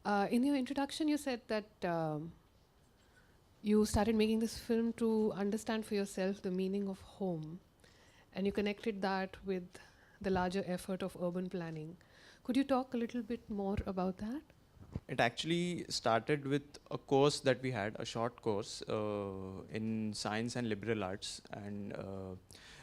In your introduction, you said that you started making this film to understand for yourself the meaning of home, and you connected that with the larger effort of urban planning. Could you talk a little bit more about that? It actually started with a course that we had, a short course in science and liberal arts. And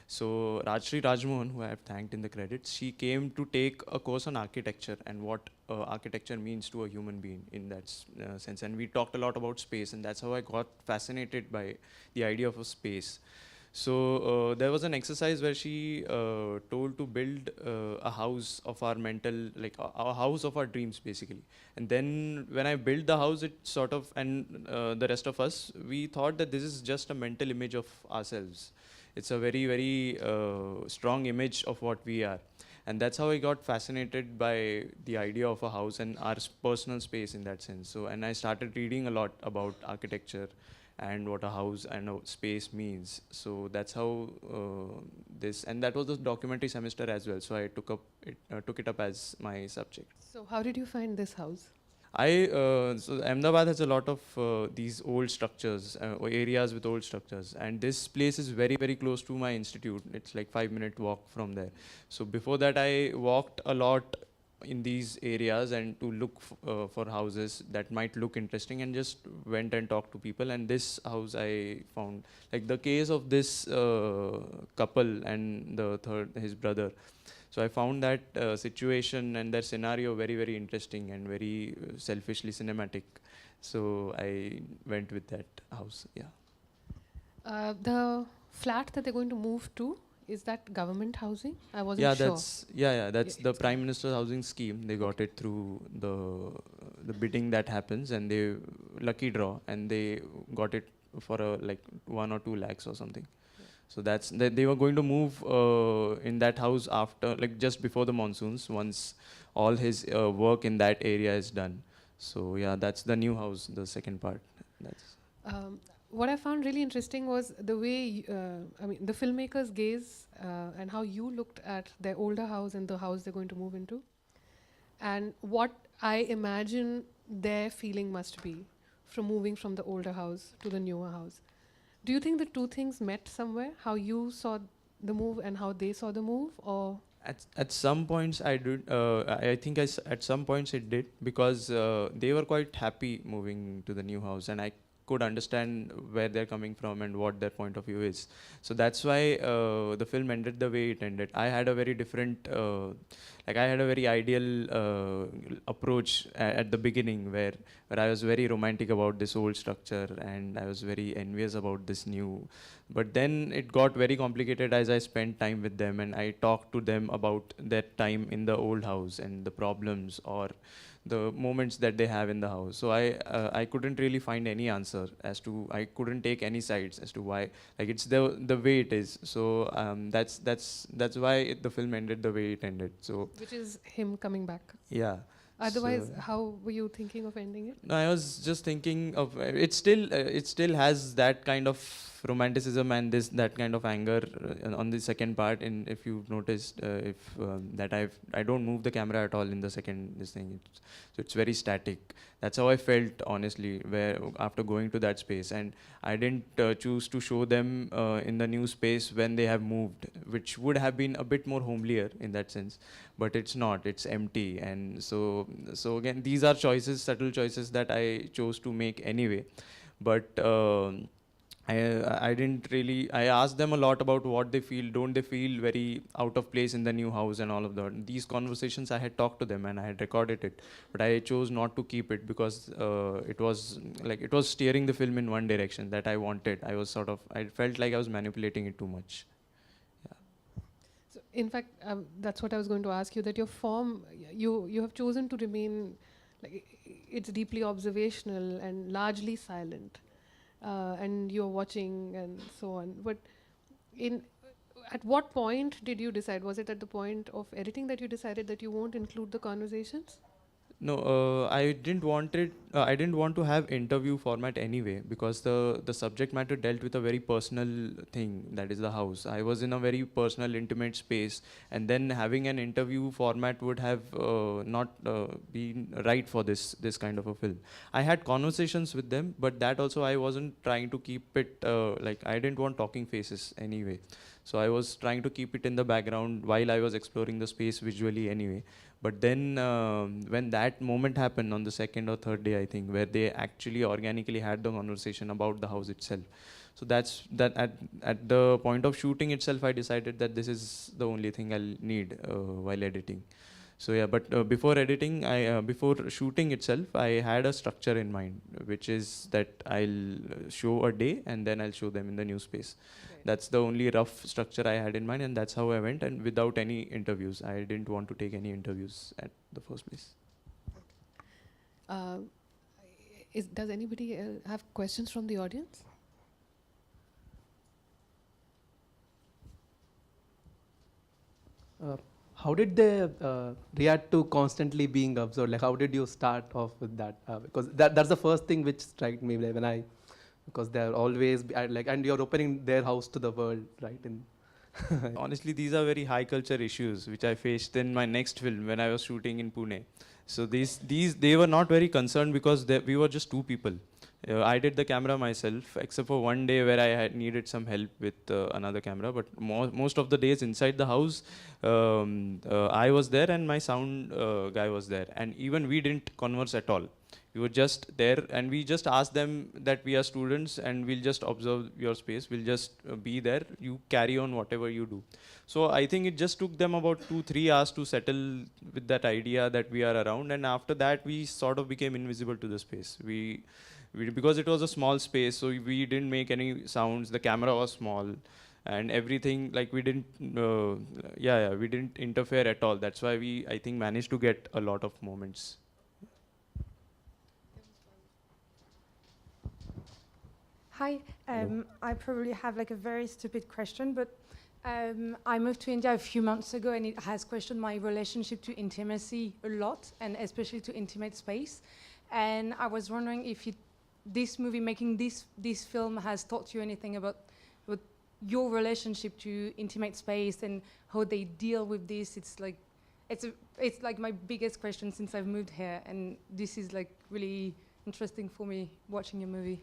so Rajshri Rajmohan, who I have thanked in the credits, she came to take a course on architecture and what architecture means to a human being in that sense. And we talked a lot about space, and that's how I got fascinated by the idea of a space. So there was an exercise where she told to build a house of our mental, like a house of our dreams, basically. And then when I built the house, it sort of, and the rest of us, we thought that this is just a mental image of ourselves. It's a very, very strong image of what we are. And that's how I got fascinated by the idea of a house and our personal space in that sense. So, and I started reading a lot about architecture and what a house and a space means. So that's how this, and that was the documentary semester as well. So I took it up as my subject. So, how did you find this house? So Ahmedabad has a lot of these old structures, or areas with old structures, and this place is very, very close to my institute. It's like 5-minute walk from there. So before that, I walked a lot in these areas and to look for houses that might look interesting, and just went and talked to people. And this house I found, like the case of this couple and the third, his brother. So I found that situation and their scenario very, very interesting and very selfishly cinematic. So I went with that house. Yeah. The flat that they're going to move to, is that government housing? I wasn't Yeah, sure. that's the Prime Minister's housing scheme. They got it through the bidding that happens, and they lucky draw, and they got it for like 1 or 2 lakhs or something. So that's they were going to move in that house after, like just before the monsoons, once all his work in that area is done. So yeah, that's the new house, the second part. That's What I found really interesting was the way, the filmmakers' gaze and how you looked at their older house and the house they're going to move into, and what I imagine their feeling must be from moving from the older house to the newer house. Do you think the two things met somewhere? How you saw the move and how they saw the move, or at some points I did. I think at some points it did, because they were quite happy moving to the new house, and I could understand where they're coming from and what their point of view is. So that's why the film ended the way it ended. I had a very different, I had a very ideal approach at the beginning, where I was very romantic about this old structure and I was very envious about this new. But then it got very complicated as I spent time with them and I talked to them about their time in the old house and the problems or the moments that they have in the house. So I couldn't really find any answer as to, I couldn't take any sides as to why, like it's the way it is. So that's why the film ended the way it ended. So which is him coming back? yeah. Otherwise, So how were you thinking of ending it? no, I was just thinking of it still has that kind of romanticism and that kind of anger on the second part. And if you've noticed, if that I don't move the camera at all in the second this thing. So it's very static. That's how I felt honestly, where after going to that space, and I didn't choose to show them in the new space when they have moved, which would have been a bit more homelier in that sense, but it's not. It's empty, and so again, these are choices, subtle choices that I chose to make anyway. But I didn't really. I asked them a lot about what they feel. Don't they feel very out of place in the new house and all of that? These conversations I had talked to them and I had recorded it, but I chose not to keep it because it was steering the film in one direction that I wanted. I felt like I was manipulating it too much. So, in fact, that's what I was going to ask you. That your form, you have chosen to remain, like it's deeply observational and largely silent, and you're watching and so on. But at what point did you decide? Was it at the point of editing that you decided that you won't include the conversations? No, I didn't want it. I didn't want to have interview format anyway, because the subject matter dealt with a very personal thing, that is the house. I was in a very personal, intimate space, and then having an interview format would have not been right for this kind of a film. I had conversations with them, but that also I wasn't trying to keep it like, I didn't want talking faces anyway. So I was trying to keep it in the background while I was exploring the space visually anyway. But then when that moment happened on the second or third day, I think, where they actually organically had the conversation about the house itself. So that's that at the point of shooting itself, I decided that this is the only thing I'll need while editing. So yeah, but before editing, before shooting itself, I had a structure in mind, which is that I'll show a day and then I'll show them in the new space. That's the only rough structure I had in mind, and that's how I went, and without any interviews. I didn't want to take any interviews at the first place. Uh, does anybody have questions from the audience? How did they react to constantly being observed? Like, how did you start off with that? Because that's the first thing which struck me when I, because they're always like, and you're opening their house to the world, right? Honestly, these are very high culture issues which I faced in my next film when I was shooting in Pune. So they were not very concerned, because we were just two people. I did the camera myself, except for one day where I had needed some help with another camera. But most of the days inside the house, I was there and my sound guy was there. And even we didn't converse at all. We were just there, and we just asked them that we are students and we'll just observe your space. We'll just be there. You carry on whatever you do. So I think it just took them about 2-3 hours to settle with that idea that we are around. And after that, we sort of became invisible to the space. Because it was a small space, so we didn't make any sounds. The camera was small, and everything, like, we didn't we didn't interfere at all. That's why I think, managed to get a lot of moments. Hi, I probably have like a very stupid question, but I moved to India a few months ago, and it has questioned my relationship to intimacy a lot, and especially to intimate space. And I was wondering if this movie, making this film, has taught you anything about your relationship to intimate space and how they deal with this. It's like my biggest question since I've moved here, and this is like really interesting for me watching your movie.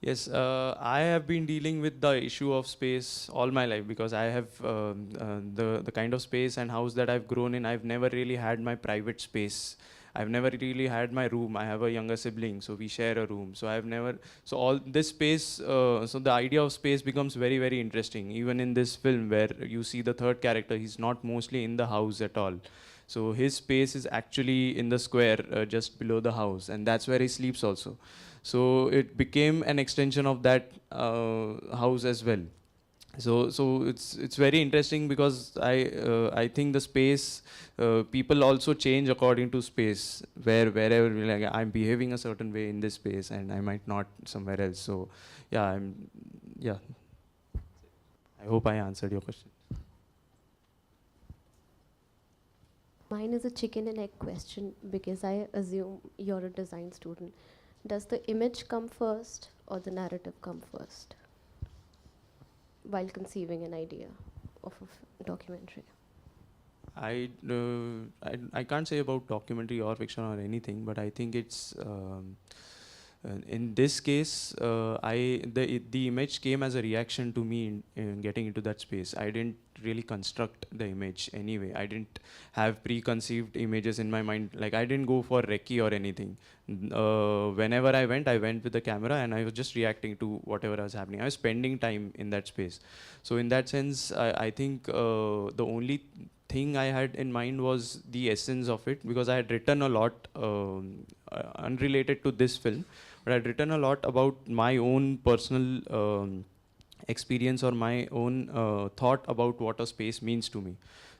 Yes, I have been dealing with the issue of space all my life, because I have the kind of space and house that I've grown in. I've never really had my private space. I've never really had my room. I have a younger sibling, so we share a room. So so all this space, so the idea of space becomes very, very interesting. Even in this film, where you see the third character, he's not mostly in the house at all. So his space is actually in the square just below the house, and that's where he sleeps also. So it became an extension of that house as well. So it's very interesting, because I think the space, people also change according to space, wherever, like, I'm behaving a certain way in this space and I might not somewhere else. So yeah, I hope I answered your question. Mine is a chicken and egg question, because I assume you're a design student. Does the image come first or the narrative come first while conceiving an idea of a documentary? I can't say about documentary or fiction or anything, but I think it's in this case, the image came as a reaction to me in getting into that space. I didn't really construct the image anyway. I didn't have preconceived images in my mind. Like, I didn't go for recce or anything. Whenever I went with the camera, and I was just reacting to whatever was happening. I was spending time in that space. So in that sense, I think the only thing I had in mind was the essence of it, because I had written a lot unrelated to this film, but I'd written a lot about my own personal experience, or my own thought about what a space means to me.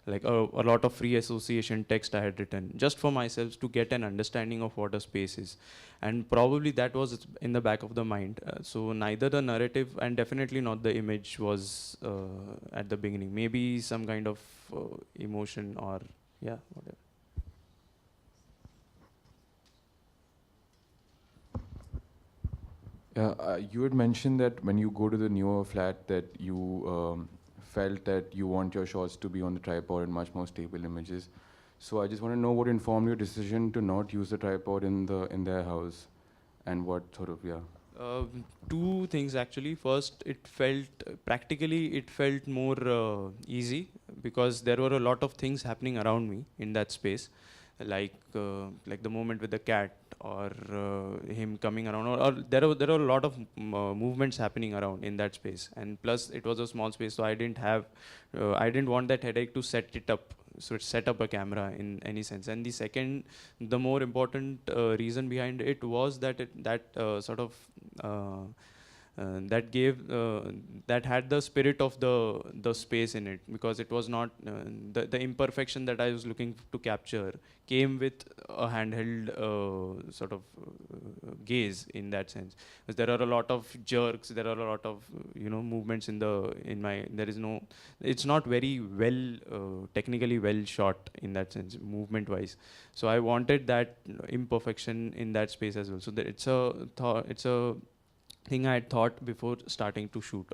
Like a lot of free association text I had written just for myself to get an understanding of what a space is. And probably that was in the back of the mind. So neither the narrative and definitely not the image was at the beginning. Maybe some kind of emotion, or yeah, whatever. Yeah, you had mentioned that when you go to the newer flat that you felt that you want your shots to be on the tripod and much more stable images. So I just want to know what informed your decision to not use the tripod in their house, and what sort of Two things actually. First, it felt practically it felt more easy because there were a lot of things happening around me in that space, like the moment with the cat or him coming around, or there are a lot of movements happening around in that space, and plus it was a small space, so I didn't want that headache to set it up. So it set up a camera in any sense. And the second, the more important reason behind it was that that gave that had the spirit of the space in it, because it was not the imperfection that I was looking to capture came with a handheld gaze in that sense. Because there are a lot of jerks, there are a lot of movements in my there is no, it's not very well technically well shot in that sense movement wise. So I wanted that imperfection in that space as well. So that it's a thing I had thought before starting to shoot.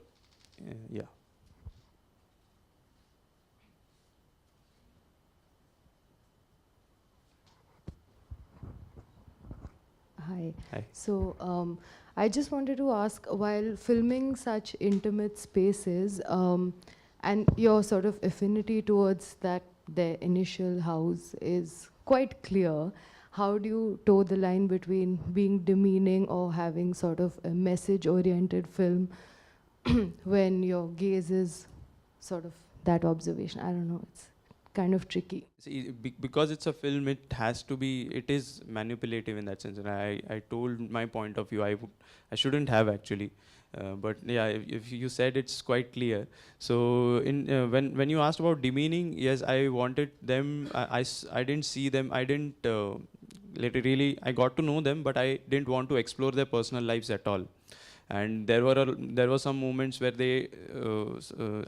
Yeah. Hi. Hi. So I just wanted to ask, while filming such intimate spaces, and your sort of affinity towards that, their initial house is quite clear. How do you toe the line between being demeaning or having sort of a message-oriented film when your gaze is sort of that observation? I don't know. It's kind of tricky. See, because it's a film, it is manipulative in that sense. And I told my point of view. I shouldn't have actually. But yeah, if you said, it's quite clear. So when you asked about demeaning, yes, I wanted them. I didn't see them. I didn't really. I got to know them, but I didn't want to explore their personal lives at all. And there were some moments where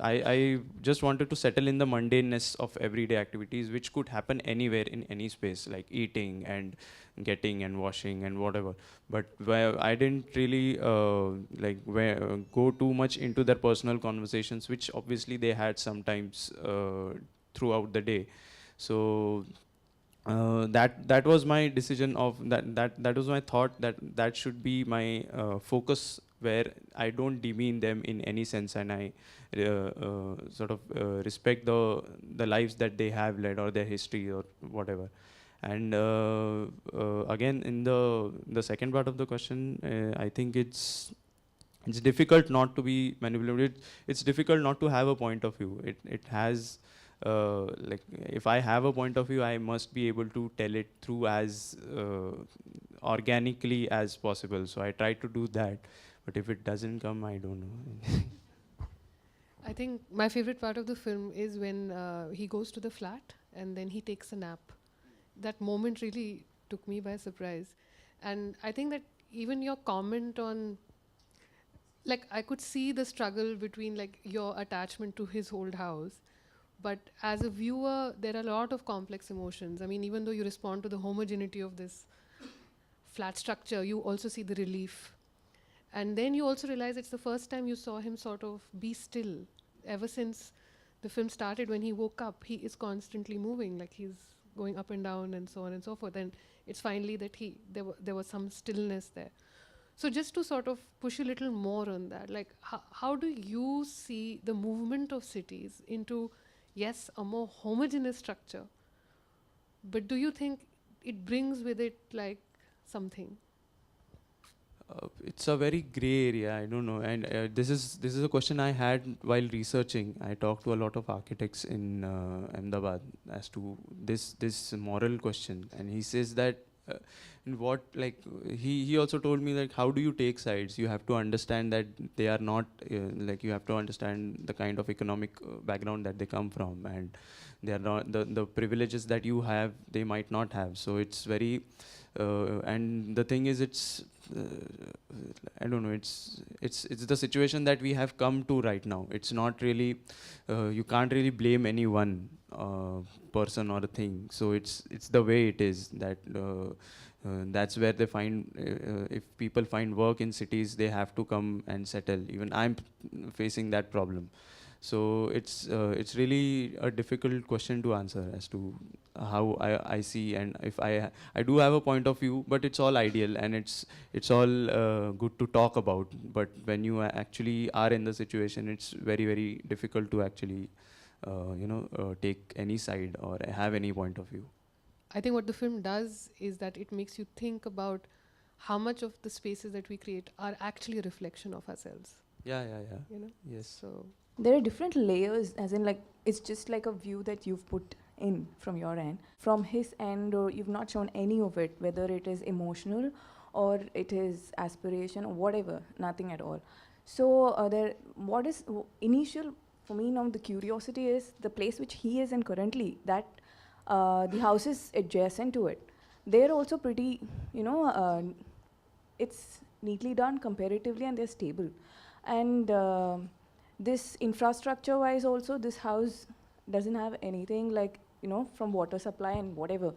I just wanted to settle in the mundaneness of everyday activities, which could happen anywhere in any space, like eating and getting and washing and whatever. But where I didn't really go too much into their personal conversations, which obviously they had sometimes throughout the day. So that was my decision of that was my thought that should be my focus, where I don't demean them in any sense, and I respect the lives that they have led, or their history, or whatever. And again, in the second part of the question, I think it's difficult not to be manipulated. It's difficult not to have a point of view. It has if I have a point of view, I must be able to tell it through as organically as possible. So I try to do that, but if it doesn't come, I don't know. I think my favorite part of the film is when he goes to the flat and then he takes a nap. That moment really took me by surprise. And I think that even your comment on, like, I could see the struggle between like your attachment to his old house, but as a viewer, there are a lot of complex emotions. I mean, even though you respond to the homogeneity of this flat structure, you also see the relief. And then you also realize it's the first time you saw him sort of be still. Ever since the film started, when he woke up, he is constantly moving, like he's going up and down and so on and so forth. And it's finally that there was some stillness there. So just to sort of push a little more on that, like how do you see the movement of cities into, yes, a more homogeneous structure, but do you think it brings with it like something? It's a very gray area. I don't know. And this is a question I had while researching. I talked to a lot of architects in Ahmedabad as to this moral question, and he says that in what, like, he also told me, like, how do you take sides? You have to understand that they are not like, you have to understand the kind of economic background that they come from, and they are not the privileges that you have, they might not have. So it's very and the thing is, it's I don't know. It's the situation that we have come to right now. It's not really. You can't really blame any one person or a thing. So it's the way it is. That's where they find. If people find work in cities, they have to come and settle. Even I'm facing that problem. So it's really a difficult question to answer as to how I see, and if I do have a point of view, but it's all ideal and it's all good to talk about. But when you actually are in the situation, it's very, very difficult to actually take any side or have any point of view. I think what the film does is that it makes you think about how much of the spaces that we create are actually a reflection of ourselves. Yeah. You know. Yes. So There are different layers, as in like it's just like a view that you've put in from your end. From his end, or you've not shown any of it, whether it is emotional or it is aspiration or whatever, nothing at all. So what is initial for me now, the curiosity is the place which he is in currently, that the house is adjacent to it. They're also pretty, it's neatly done comparatively and they're stable. And this infrastructure wise also, this house doesn't have anything like, from water supply and whatever.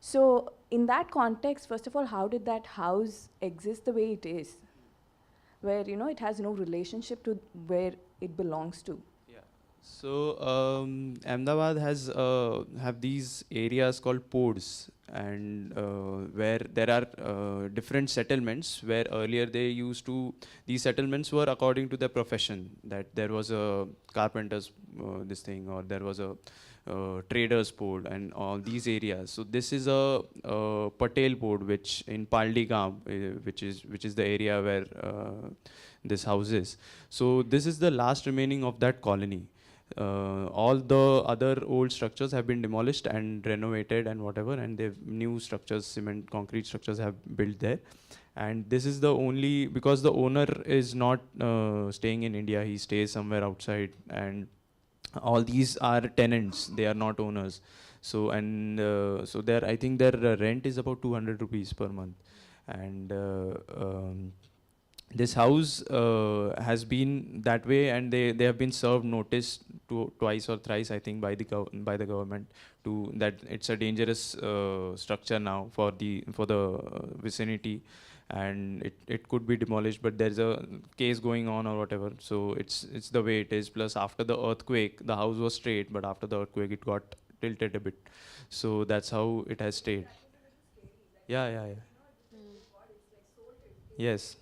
So in that context, first of all, how did that house exist the way it is? Where, it has no relationship to where it belongs to. So Ahmedabad has have these areas called pods, and where there are different settlements. Where earlier they used to, these settlements were according to their profession. That there was a carpenter's this thing, or there was a trader's pod, and all these areas. So this is a Patel pod, which in Paldi Gaon, which is the area where this house is. So this is the last remaining of that colony. All the other old structures have been demolished and renovated and whatever, and they've new structures, cement, concrete structures have built there. And this is the only, because the owner is not staying in India, he stays somewhere outside, and all these are tenants, they are not owners. So so there, I think their rent is about 200 rupees per month. And this house has been that way, and they have been served notice twice or thrice, I think, by the government, to that it's a dangerous structure now for the vicinity, and it could be demolished, but there's a case going on or whatever. So it's the way it is. Plus, after the earthquake, the house was straight, but after the earthquake, it got tilted a bit. So that's how it has stayed. Yeah. Yes.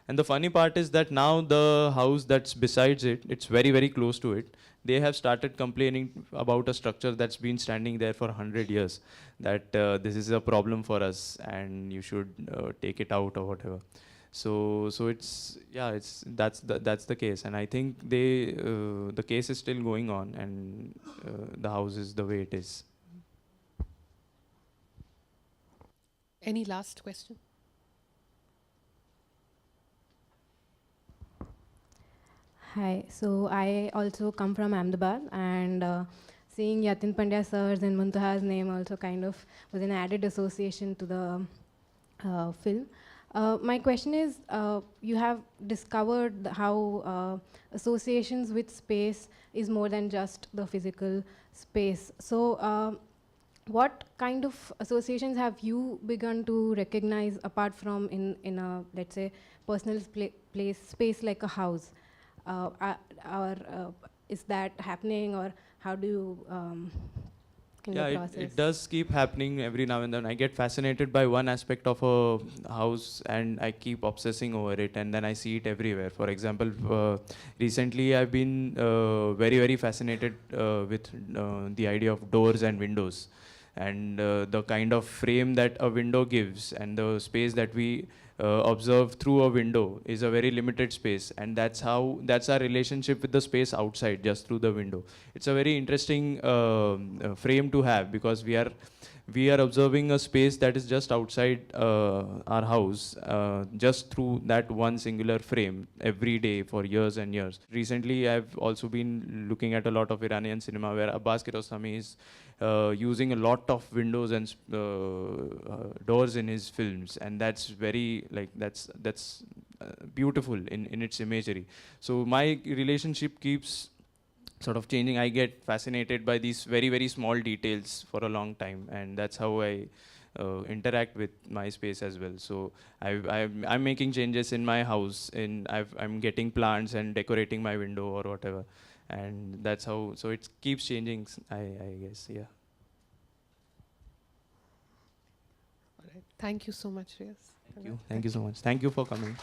And the funny part is that now the house that's besides it, it's very, very close to it. They have started complaining about a structure that's been standing there for 100 years, that this is a problem for us and you should take it out or whatever. So that's the case, and I think the case is still going on, and the house is the way it is. any last question? Hi, so I also come from Ahmedabad, and seeing Yatin Pandya sir's and Muntaha's name also kind of was an added association to the film. My question is, you have discovered how associations with space is more than just the physical space. So what kind of associations have you begun to recognize apart from in a, let's say, personal space like a house? Is that happening, or how do you in the process? It does keep happening every now and then. I get fascinated by one aspect of a house and I keep obsessing over it, and then I see it everywhere. For example, recently I've been very, very fascinated with the idea of doors and windows, and the kind of frame that a window gives, and the space that we observe through a window is a very limited space, and that's our relationship with the space outside, just through the window. It's a very interesting frame to have, because we are we are observing a space that is just outside our house, just through that one singular frame every day for years and years. Recently, I've also been looking at a lot of Iranian cinema where Abbas Kiarostami is using a lot of windows and doors in his films, and that's very that's beautiful in its imagery. So my relationship keeps sort of changing. I get fascinated by these very, very small details for a long time, and that's how I interact with my space as well. So I'm making changes in my house, I'm getting plants and decorating my window or whatever, and that's how, so it keeps changing, I guess, yeah. All right. Thank you so much, Shreyas. Thank you so much. Thank you for coming.